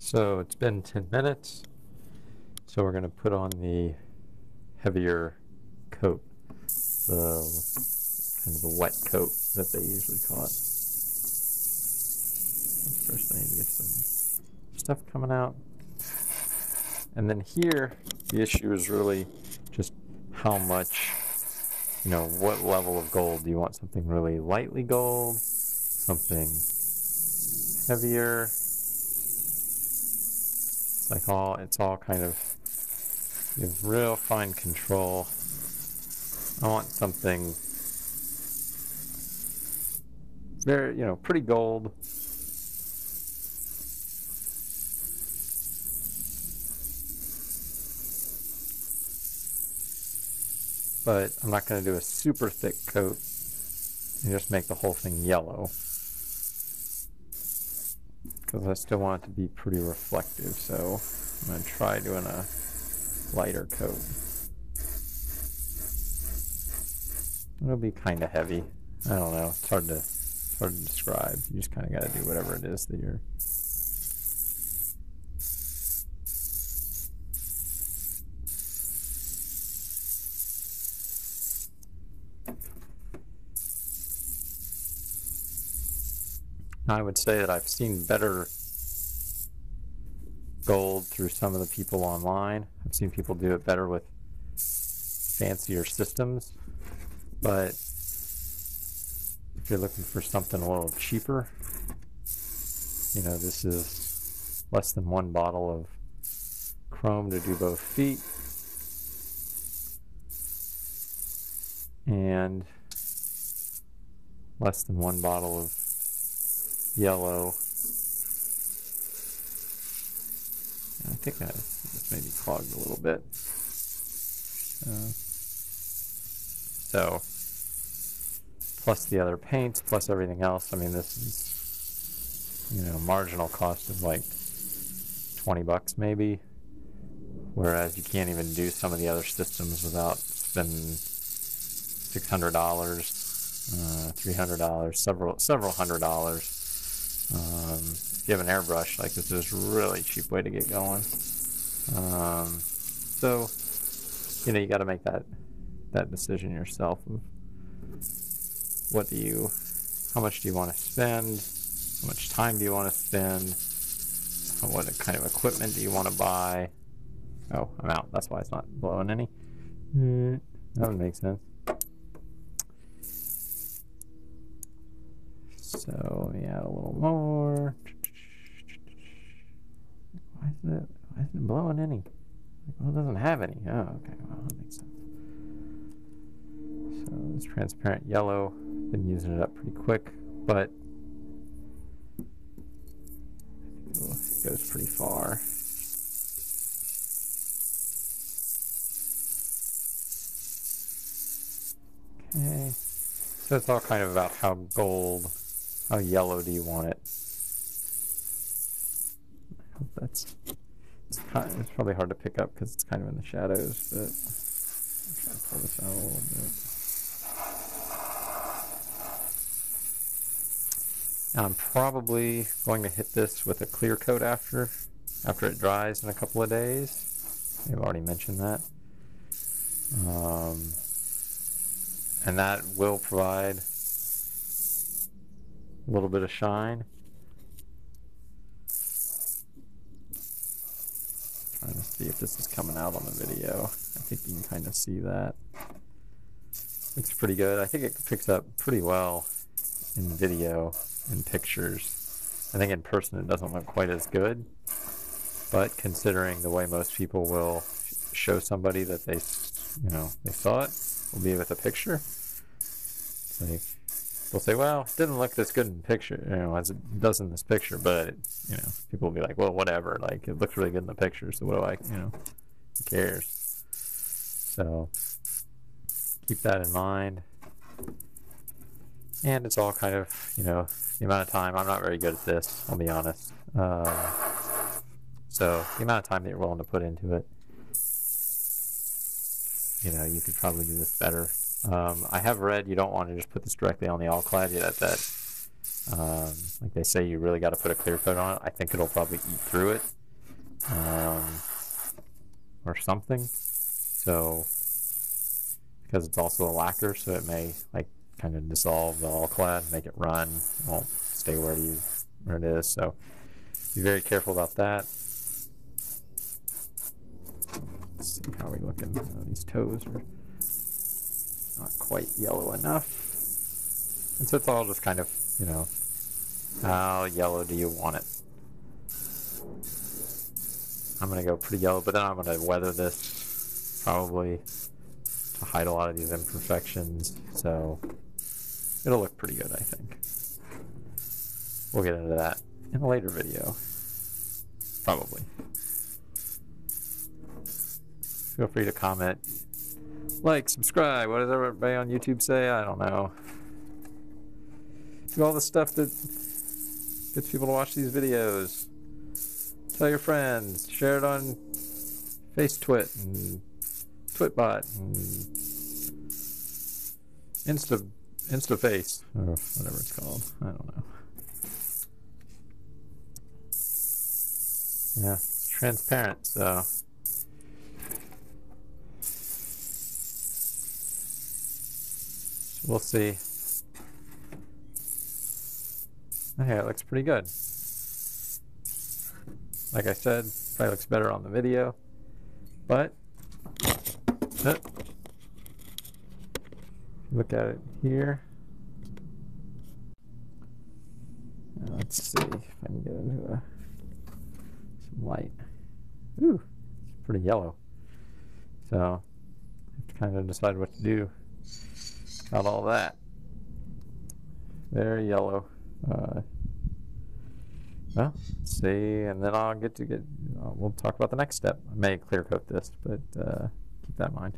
So it's been 10 minutes, so we're going to put on the heavier coat, the kind of the wet coat that they usually call it. First I need to get some stuff coming out. And then here, the issue is really just how much, what level of gold. Do you want something really lightly gold, something heavier? It's all kind of, you have real fine control. I want something very, pretty gold. But I'm not going to do a super thick coat and just make the whole thing yellow, because I still want it to be pretty reflective. So I'm going to try doing a lighter coat. It'll be kind of heavy. I don't know. It's hard to describe. You just kind of got to do whatever it is that you're. I would say that I've seen better gold through some of the people online. I've seen people do it better with fancier systems. But if you're looking for something a little cheaper, this is less than 1 bottle of chrome to do both feet. And less than 1 bottle of yellow. I think this maybe clogged a little bit. So, plus the other paints, plus everything else. I mean, this is, marginal cost of like 20 bucks maybe. Whereas you can't even do some of the other systems without spending $600, $300, several $100s. If you have an airbrush, like this is a really cheap way to get going. So, you got to make that decision yourself of how much do you want to spend, how much time do you want to spend, what kind of equipment do you want to buy. Oh, I'm out. That's why it's not blowing any. That would make sense. So let me add a little more. Why isn't it blowing any? Well, it doesn't have any. Oh, okay. Well, that makes sense. So this transparent yellow, been using it up pretty quick, but I think it goes pretty far. Okay. So it's all kind of about how yellow do you want it. I hope it's probably hard to pick up because it's kind of in the shadows, but I'll try to pull this out a little bit. Now I'm probably going to hit this with a clear coat after it dries in a couple of days. I've already mentioned that. And that will provide a little bit of shine. Trying to see if this is coming out on the video. I think you can kind of see that. Looks pretty good. I think it picks up pretty well in video and pictures. I think in person it doesn't look quite as good, but considering the way most people will show somebody that they saw it, will be with a picture. Like, they'll say, well, it didn't look this good in picture, as it does in this picture, but, people will be like, well, whatever, like, it looks really good in the picture, so what do I, who cares? So, keep that in mind. And it's all kind of, the amount of time. I'm not very good at this, I'll be honest. So, the amount of time that you're willing to put into it, you could probably do this better. I have read you don't want to just put this directly on the Alclad. Like they say, you really got to put a clear coat on it. I think it'll probably eat through it, or something. So, because it's also a lacquer, so it may like kind of dissolve the Alclad, make it run, it won't stay where it is. So, be very careful about that. Let's see how we looking. These toes are not quite yellow enough, and so it's all just kind of, you know, how yellow do you want it? I'm going to go pretty yellow, but then I'm going to weather this probably to hide a lot of these imperfections, so it'll look pretty good, I think. We'll get into that in a later video, probably. Feel free to comment, like, subscribe, what does everybody on YouTube say? I don't know. Do all the stuff that gets people to watch these videos. Tell your friends, share it on FaceTwit and Twitbot and InstaFace, or whatever it's called. I don't know. Yeah, it's transparent, so we'll see. Okay, it looks pretty good. Like I said, probably looks better on the video, but look at it here. Let's see if I can get into some light. Ooh, it's pretty yellow. So I have to kind of decide what to do about all that. Very yellow. Well, let's see, and then I'll we'll talk about the next step. I may clear coat this, but keep that in mind.